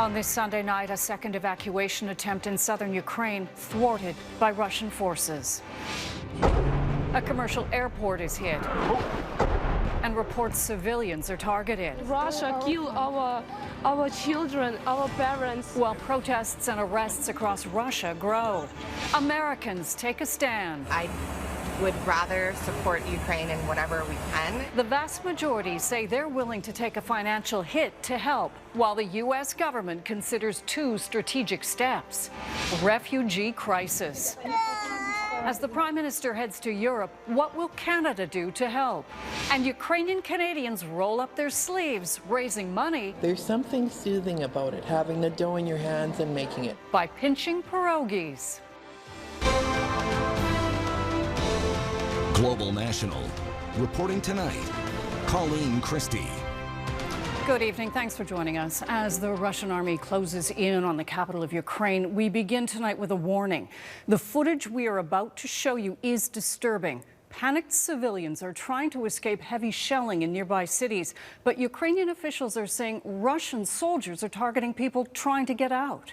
On this Sunday night, a second evacuation attempt in southern Ukraine thwarted by Russian forces. A commercial airport is hit, and reports civilians are targeted. Russia killed our children, our parents. While protests and arrests across Russia grow, Americans take a stand. I would rather support Ukraine in whatever we can. The vast majority say they're willing to take a financial hit to help, while the U.S. government considers two strategic steps. Refugee crisis. As the Prime Minister heads to Europe, what will Canada do to help? And Ukrainian Canadians roll up their sleeves, raising money. There's something soothing about it, having the dough in your hands and making it. By pinching pierogies. Global National. Reporting tonight, Colleen Christie. Good evening. Thanks for joining us. As the Russian army closes in on the capital of Ukraine, we begin tonight with a warning. The footage we are about to show you is disturbing. Panicked civilians are trying to escape heavy shelling in nearby cities, but Ukrainian officials are saying Russian soldiers are targeting people trying to get out.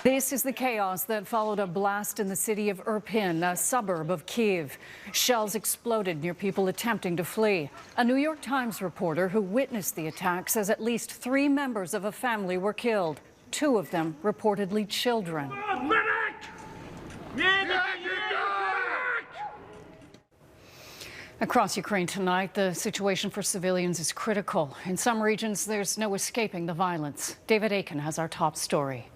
This is the chaos that followed a blast in the city of Irpin, a suburb of Kyiv. Shells exploded near people attempting to flee. A New York Times reporter who witnessed the attack says at least 3 members of a family were killed, 2 of them reportedly children. Across Ukraine tonight, the situation for civilians is critical. In some regions, there's no escaping the violence. David Akin has our top story.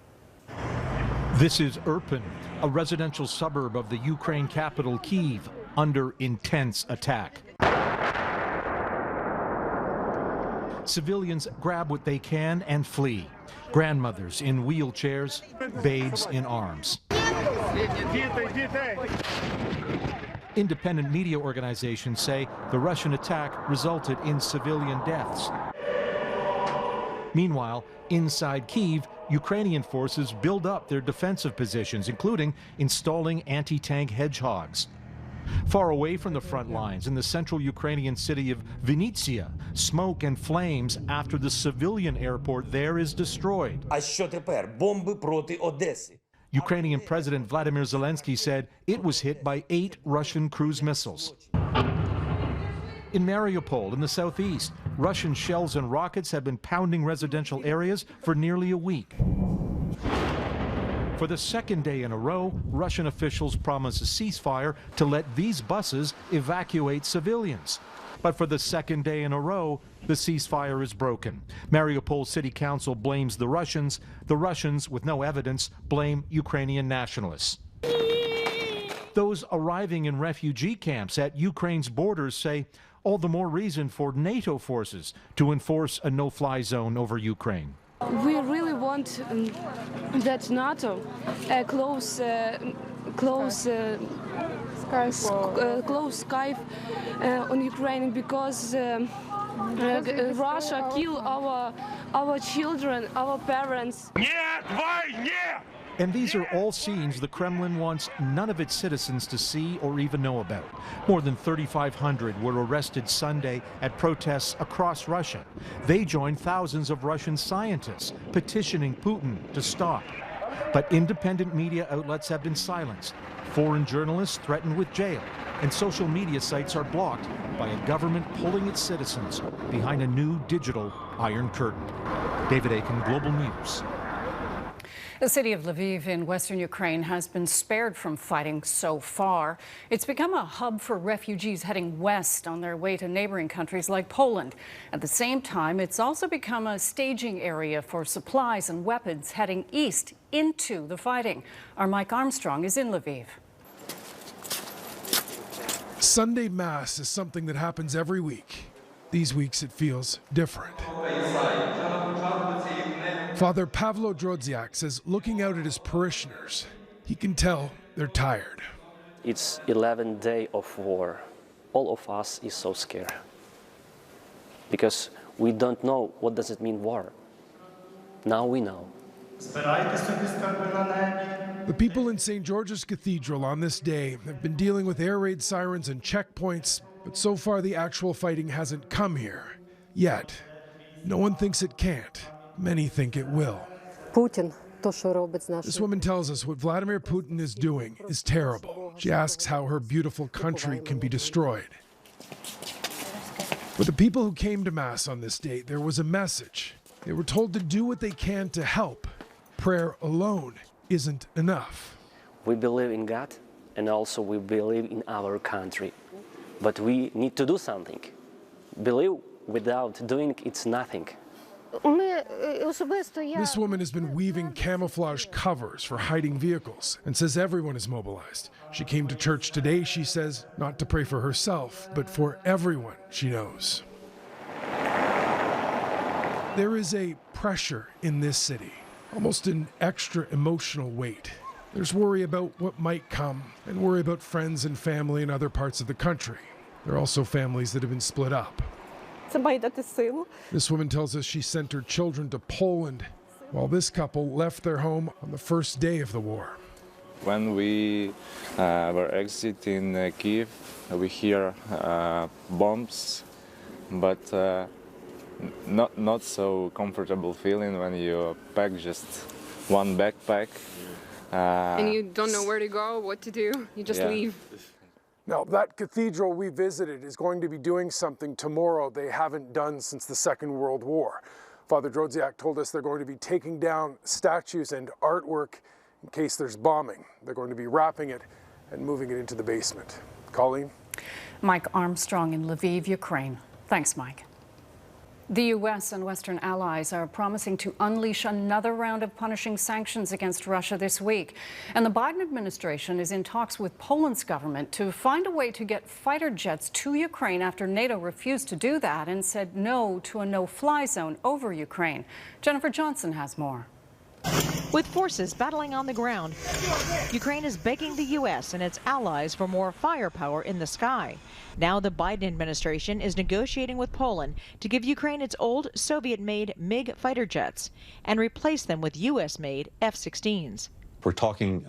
This is Irpin, a residential suburb of the Ukraine capital Kyiv, under intense attack. Civilians grab what they can and flee. Grandmothers in wheelchairs, babes in arms. Independent media organizations say the Russian attack resulted in civilian deaths. Meanwhile, inside Kyiv, Ukrainian forces build up their defensive positions, including installing anti-tank hedgehogs. Far away from the front lines in the central Ukrainian city of Vinnytsia, smoke and flames after the civilian airport there is destroyed. А що тепер? Бомби проти Одеси. Ukrainian President Vladimir Zelensky said it was hit by 8 Russian cruise missiles. In Mariupol, in the southeast, Russian shells and rockets have been pounding residential areas for nearly a week. For the second day in a row, Russian officials promise a ceasefire to let these buses evacuate civilians. But for the second day in a row, the ceasefire is broken. Mariupol City Council blames the Russians. The Russians, with no evidence, blame Ukrainian nationalists. Those arriving in refugee camps at Ukraine's borders say all the more reason for NATO forces to enforce a no-fly zone over Ukraine. We really want that NATO close sky on Ukraine, because Russia killed our children, our parents. And these are all scenes the Kremlin wants none of its citizens to see or even know about. More than 3,500 were arrested Sunday at protests across Russia. They joined thousands of Russian scientists petitioning Putin to stop. But independent media outlets have been silenced. Foreign journalists threatened with jail. And social media sites are blocked by a government pulling its citizens behind a new digital Iron Curtain. David Akin, Global News. The city of Lviv in western Ukraine has been spared from fighting so far. It's become a hub for refugees heading west on their way to neighboring countries like Poland. At the same time, it's also become a staging area for supplies and weapons heading east into the fighting. Our Mike Armstrong is in Lviv. Sunday Mass is something that happens every week. These weeks it feels different. Father Pavlo Drodziak says looking out at his parishioners, he can tell they're tired. It's 11th day of war. All of us is so scared because we don't know what does it mean war. Now we know. The people in St. George's Cathedral on this day have been dealing with air raid sirens and checkpoints But so far, the actual fighting hasn't come here. Yet. No one thinks it can't. Many think it will. This woman tells us what Vladimir Putin is doing is terrible. She asks how her beautiful country can be destroyed. For the people who came to Mass on this date, there was a message. They were told to do what they can to help. Prayer alone isn't enough. We believe in God, and also we believe in our country. But we need to do something. Believe without doing it's nothing. This woman has been weaving camouflage covers for hiding vehicles and says everyone is mobilized. She came to church today, she says, not to pray for herself, but for everyone she knows. There is a pressure in this city, almost an extra emotional weight. There's worry about what might come and worry about friends and family in other parts of the country. There are also families that have been split up. This woman tells us she sent her children to Poland while this couple left their home on the first day of the war. When we were exiting Kyiv, we hear bombs, but not so comfortable feeling when you pack just one backpack. And you don't know where to go, what to do, you just leave. Now, that cathedral we visited is going to be doing something tomorrow they haven't done since the Second World War. Father Drodziak told us they're going to be taking down statues and artwork in case there's bombing. They're going to be wrapping it and moving it into the basement. Colleen? Mike Armstrong in Lviv, Ukraine. Thanks, Mike. The U.S. and Western allies are promising to unleash another round of punishing sanctions against Russia this week. And the Biden administration is in talks with Poland's government to find a way to get fighter jets to Ukraine after NATO refused to do that and said no to a no-fly zone over Ukraine. Jennifer Johnson has more. With forces battling on the ground, Ukraine is begging the U.S. and its allies for more firepower in the sky. Now the Biden administration is negotiating with Poland to give Ukraine its old Soviet-made MiG fighter jets and replace them with U.S.-made F-16s. We're talking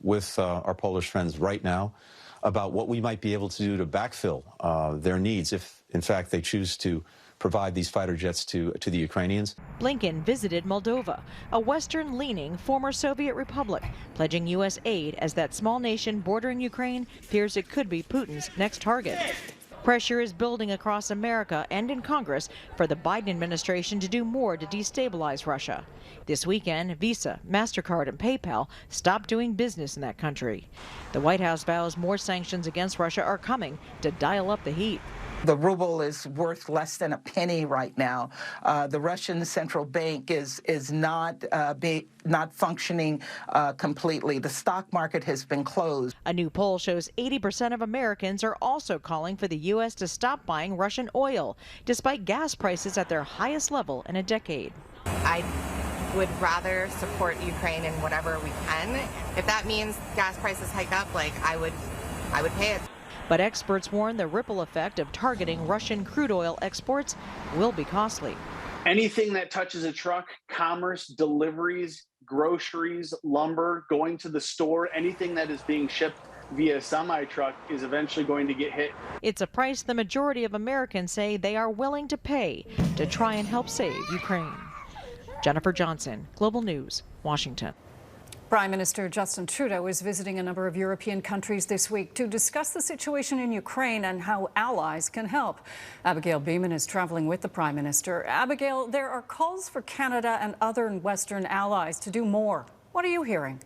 with our Polish friends right now about what we might be able to do to backfill their needs if, in fact, they choose to provide these fighter jets to the Ukrainians. Blinken visited Moldova, a Western-leaning former Soviet republic, pledging U.S. aid as that small nation bordering Ukraine fears it could be Putin's next target. Pressure is building across America and in Congress for the Biden administration to do more to destabilize Russia. This weekend, Visa, MasterCard, and PayPal stopped doing business in that country. The White House vows more sanctions against Russia are coming to dial up the heat. The ruble is worth less than a penny right now. The Russian central bank is not functioning completely. The stock market has been closed. A new poll shows 80% of Americans are also calling for the U.S. to stop buying Russian oil, despite gas prices at their highest level in a decade. I would rather support Ukraine in whatever we can. If that means gas prices hike up, I would pay it. But experts warn the ripple effect of targeting Russian crude oil exports will be costly. Anything that touches a truck, commerce, deliveries, groceries, lumber, going to the store, anything that is being shipped via semi-truck is eventually going to get hit. It's a price the majority of Americans say they are willing to pay to try and help save Ukraine. Jennifer Johnson, Global News, Washington. Prime Minister Justin Trudeau is visiting a number of European countries this week to discuss the situation in Ukraine and how allies can help. Abigail Beeman is traveling with the Prime Minister. Abigail, there are calls for Canada and other Western allies to do more. What are you hearing?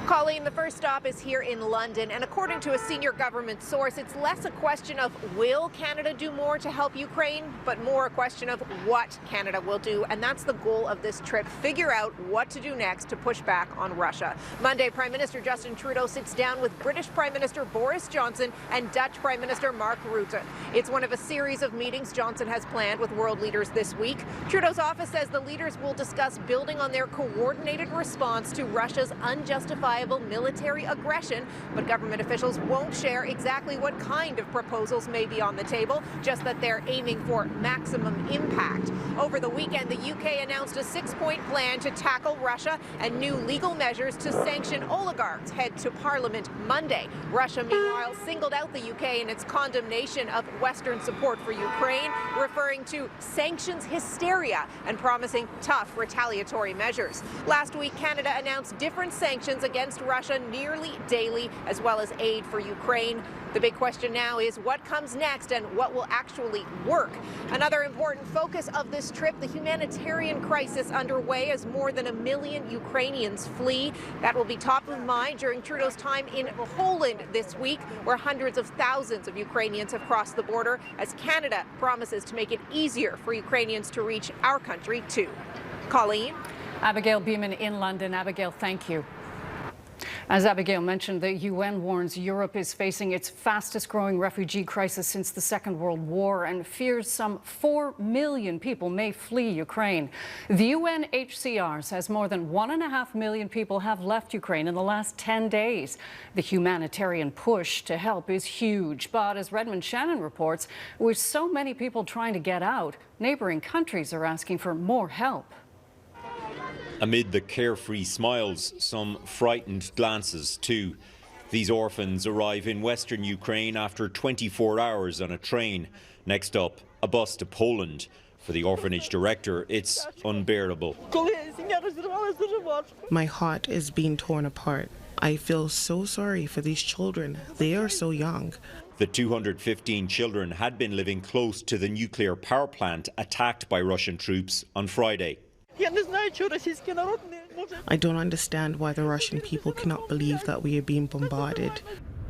Colleen, the first stop is here in London, and according to a senior government source, it's less a question of will Canada do more to help Ukraine, but more a question of what Canada will do, and that's the goal of this trip, figure out what to do next to push back on Russia. Monday, Prime Minister Justin Trudeau sits down with British Prime Minister Boris Johnson and Dutch Prime Minister Mark Rutte. It's one of a series of meetings Johnson has planned with world leaders this week. Trudeau's office says the leaders will discuss building on their coordinated response to Russia's unjustified justifiable military aggression, but government officials won't share exactly what kind of proposals may be on the table, just that they're aiming for maximum impact. Over the weekend, the UK announced a 6-point plan to tackle Russia and new legal measures to sanction oligarchs head to Parliament Monday. Russia, meanwhile, singled out the UK in its condemnation of Western support for Ukraine, referring to sanctions hysteria and promising tough retaliatory measures. Last week, Canada announced different sanctions against Russia nearly daily, as well as aid for Ukraine. The big question now is what comes next and what will actually work. Another important focus of this trip, the humanitarian crisis underway as more than 1 million Ukrainians flee. That will be top of mind during Trudeau's time in Poland this week, where hundreds of thousands of Ukrainians have crossed the border, as Canada promises to make it easier for Ukrainians to reach our country too. Colleen? Abigail Beeman in London. Abigail, thank you. As Abigail mentioned, the UN warns Europe is facing its fastest growing refugee crisis since the Second World War and fears some 4 million people may flee Ukraine. The UNHCR says more than 1.5 million people have left Ukraine in the last 10 days. The humanitarian push to help is huge, but as Redmond Shannon reports, with so many people trying to get out, neighbouring countries are asking for more help. Amid the carefree smiles, some frightened glances too. These orphans arrive in western Ukraine after 24 hours on a train. Next up, a bus to Poland. For the orphanage director, it's unbearable. My heart is being torn apart. I feel so sorry for these children. They are so young. The 215 children had been living close to the nuclear power plant attacked by Russian troops on Friday. I don't understand why the Russian people cannot believe that we are being bombarded.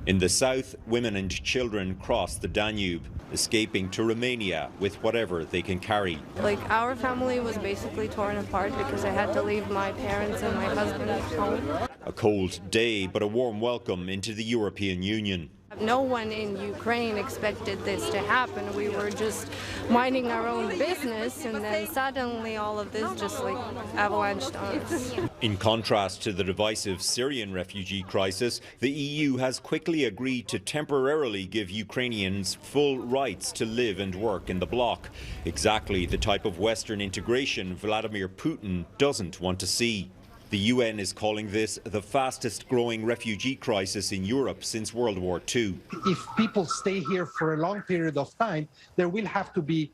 In the south, women and children cross the Danube, escaping to Romania with whatever they can carry. Like, our family was basically torn apart because I had to leave my parents and my husband at home. A cold day, but a warm welcome into the European Union. No one in Ukraine expected this to happen. We were just minding our own business, and then suddenly all of this just like avalanched on us. In contrast to the divisive Syrian refugee crisis, the EU has quickly agreed to temporarily give Ukrainians full rights to live and work in the bloc. Exactly the type of Western integration Vladimir Putin doesn't want to see. The UN is calling this the fastest growing refugee crisis in Europe since World War II. If people stay here for a long period of time, there will have to be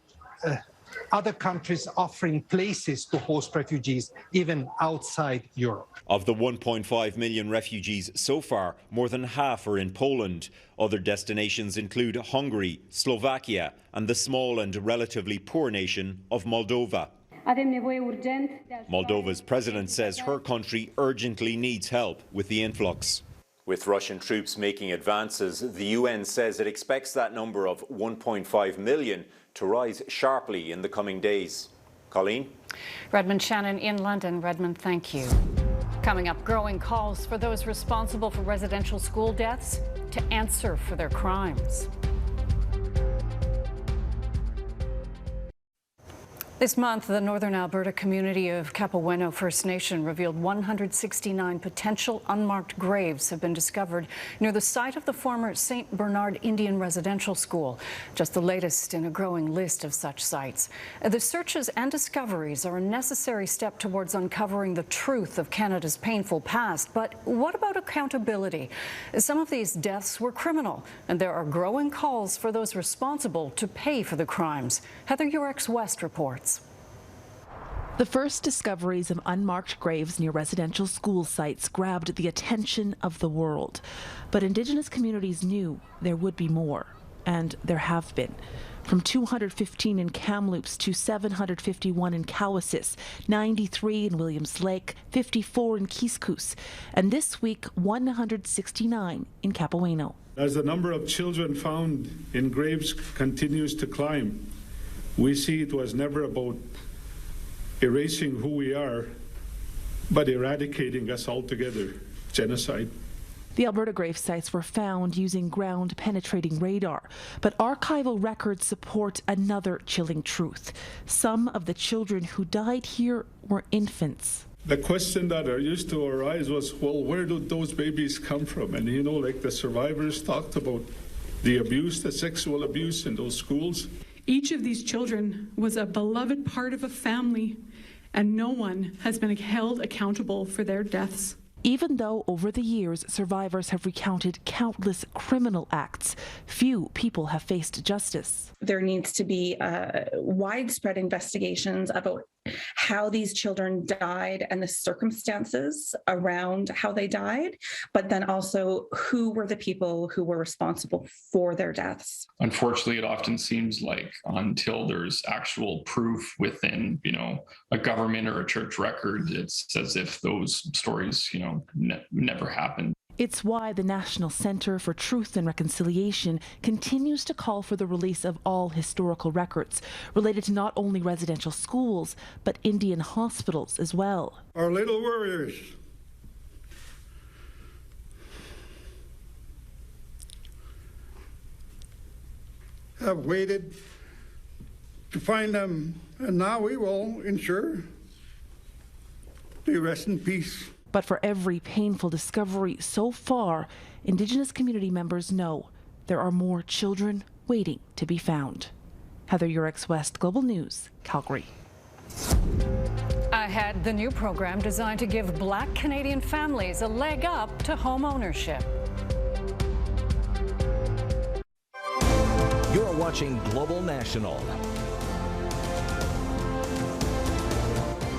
other countries offering places to host refugees, even outside Europe. Of the 1.5 million refugees so far, more than half are in Poland. Other destinations include Hungary, Slovakia, and the small and relatively poor nation of Moldova. Moldova's president says her country urgently needs help with the influx. With Russian troops making advances, the UN says it expects that number of 1.5 million to rise sharply in the coming days. Colleen? Redmond Shannon in London. Redmond, thank you. Coming up, growing calls for those responsible for residential school deaths to answer for their crimes. This month, the Northern Alberta community of Capobueno First Nation revealed 169 potential unmarked graves have been discovered near the site of the former St. Bernard Indian Residential School, just the latest in a growing list of such sites. The searches and discoveries are a necessary step towards uncovering the truth of Canada's painful past. But what about accountability? Some of these deaths were criminal, and there are growing calls for those responsible to pay for the crimes. Heather Yurex-West reports. The first discoveries of unmarked graves near residential school sites grabbed the attention of the world. But Indigenous communities knew there would be more, and there have been. From 215 in Kamloops to 751 in Cowessess, 93 in Williams Lake, 54 in Kiskus, and this week 169 in Capoeno. As the number of children found in graves continues to climb, we see it was never about erasing who we are, but eradicating us altogether. Genocide. The Alberta grave sites were found using ground-penetrating radar, but archival records support another chilling truth. Some of the children who died here were infants. The question that used to arise was, well, where do those babies come from? And you know, like the survivors talked about the abuse, the sexual abuse in those schools. Each of these children was a beloved part of a family, and no one has been held accountable for their deaths. Even though over the years survivors have recounted countless criminal acts, few people have faced justice. There needs to be widespread investigations about how these children died and the circumstances around how they died, but then also who were the people who were responsible for their deaths. Unfortunately, it often seems like until there's actual proof within, a government or a church record, it's as if those stories, never happened. It's why the National Center for Truth and Reconciliation continues to call for the release of all historical records related to not only residential schools, but Indian hospitals as well. Our little warriors have waited to find them, and now we will ensure they rest in peace. But for every painful discovery so far, Indigenous community members know there are more children waiting to be found. Heather Yurex West, Global News, Calgary. Ahead, the new program designed to give Black Canadian families a leg up to home ownership. You're watching Global National.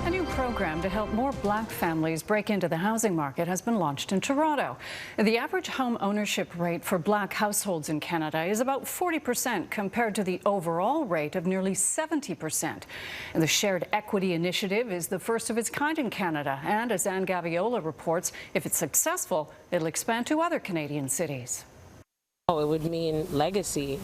A new program to help more Black families break into the housing market has been launched in Toronto. The average home ownership rate for Black households in Canada is about 40% compared to the overall rate of nearly 70%. And the Shared Equity Initiative is the first of its kind in Canada. And as Anne Gaviola reports, if it's successful, it'll expand to other Canadian cities. Oh, it would mean legacy.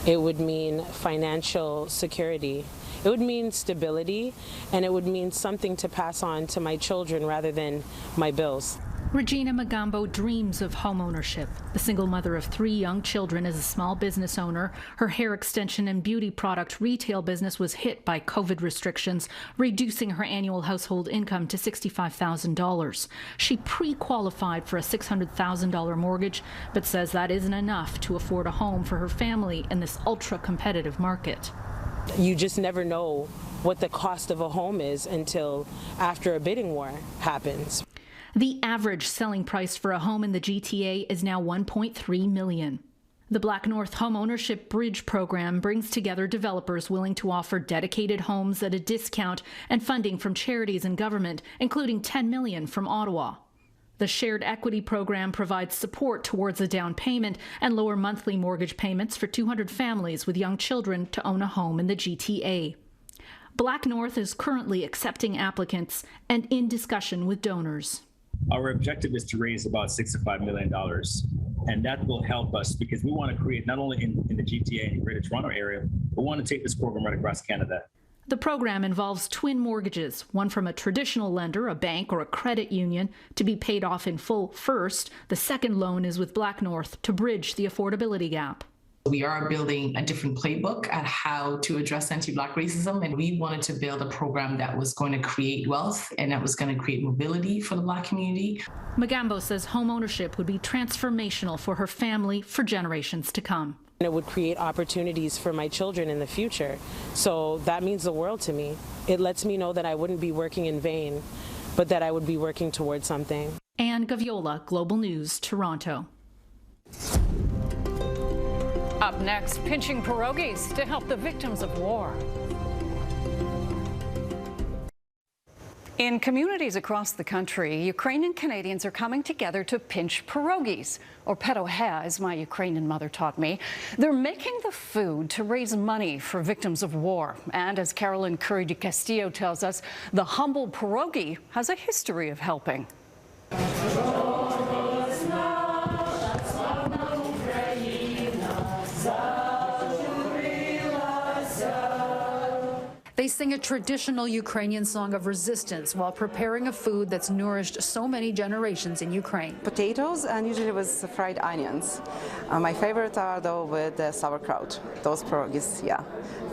It would mean financial security. It would mean stability, and it would mean something to pass on to my children rather than my bills. Regina Magambo dreams of homeownership. The single mother of 3 young children is a small business owner. Her hair extension and beauty product retail business was hit by COVID restrictions, reducing her annual household income to $65,000. She pre-qualified for a $600,000 mortgage, but says that isn't enough to afford a home for her family in this ultra-competitive market. You just never know what the cost of a home is until after a bidding war happens. The average selling price for a home in the GTA is now $1.3 million. The Black North Home Ownership Bridge program brings together developers willing to offer dedicated homes at a discount and funding from charities and government, including $10 million from Ottawa. The Shared Equity program provides support towards a down payment and lower monthly mortgage payments for 200 families with young children to own a home in the GTA. Black North is currently accepting applicants and in discussion with donors. Our objective is to raise about $65 million, and that will help us because we want to create not only in the GTA and the Greater Toronto area, but we want to take this program right across Canada. The program involves twin mortgages, one from a traditional lender, a bank or a credit union, to be paid off in full first. The second loan is with Black North to bridge the affordability gap. We are building a different playbook at how to address anti-Black racism, and we wanted to build a program that was going to create wealth and that was going to create mobility for the Black community. Magambo says home ownership would be transformational for her family for generations to come. And it would create opportunities for my children in the future. So that means the world to me. It lets me know that I wouldn't be working in vain, but that I would be working towards something. Anne Gaviola, Global News, Toronto. Up next, pinching pierogies to help the victims of war. In communities across the country, Ukrainian Canadians are coming together to pinch pierogies, or pierogies, as my Ukrainian mother taught me. They're making the food to raise money for victims of war. And as Carolyn Curry de Castillo tells us, the humble pierogi has a history of helping. They sing a traditional Ukrainian song of resistance while preparing a food that's nourished so many generations in Ukraine. Potatoes and usually with fried onions. My favorite are though with sauerkraut. Those pierogies, yeah.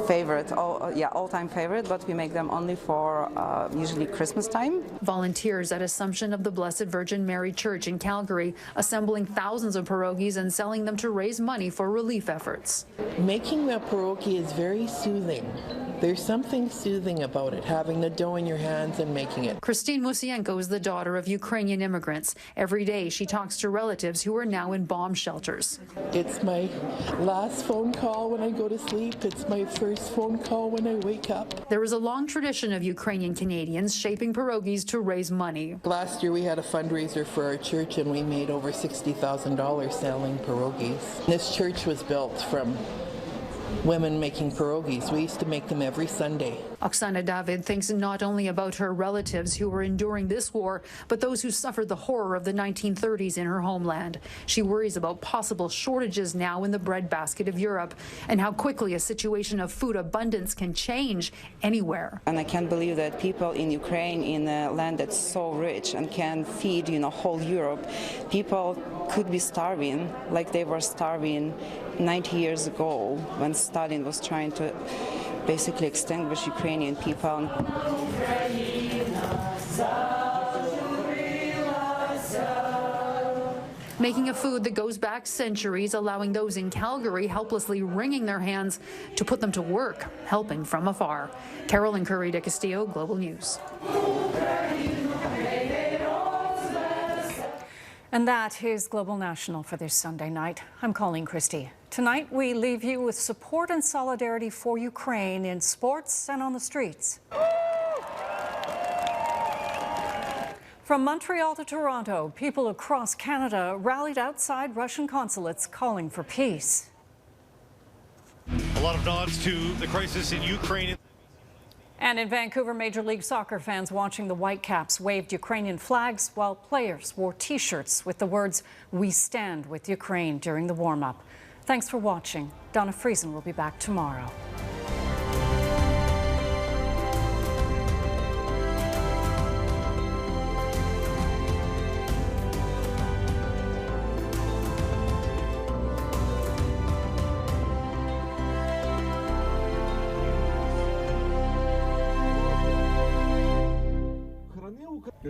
Favorite, all-time favorite, but we make them only for usually Christmas time. Volunteers at Assumption of the Blessed Virgin Mary Church in Calgary assembling thousands of pierogies and selling them to raise money for relief efforts. Making the pierogi is very soothing. There's something soothing about it, having the dough in your hands and making it. Christine Musienko is the daughter of Ukrainian immigrants. Every day she talks to relatives who are now in bomb shelters. It's my last phone call when I go to sleep. It's my first phone call when I wake up. There is a long tradition of Ukrainian Canadians shaping pierogies to raise money. Last year we had a fundraiser for our church and we made over $60,000 selling pierogies. This church was built from women making pierogies. We used to make them every Sunday. Oksana David thinks not only about her relatives who are enduring this war, but those who suffered the horror of the 1930s in her homeland. She worries about possible shortages now in the breadbasket of Europe and how quickly a situation of food abundance can change anywhere. And I can't believe that people in Ukraine, in a land that's so rich and can feed, whole Europe, people could be starving like they were starving 90 years ago when Stalin was trying to basically extinguish Ukrainian people. Making a food that goes back centuries, allowing those in Calgary helplessly wringing their hands to put them to work, helping from afar. Carolyn Curry de Castillo, Global News. And that is Global National for this Sunday night. I'm Colleen Christie. Tonight, we leave you with support and solidarity for Ukraine in sports and on the streets. From Montreal to Toronto, people across Canada rallied outside Russian consulates calling for peace. A lot of nods to the crisis in Ukraine. And in Vancouver, Major League Soccer fans watching the Whitecaps waved Ukrainian flags while players wore T-shirts with the words, "We stand with Ukraine," during the warm-up. Thanks for watching. Donna Friesen will be back tomorrow.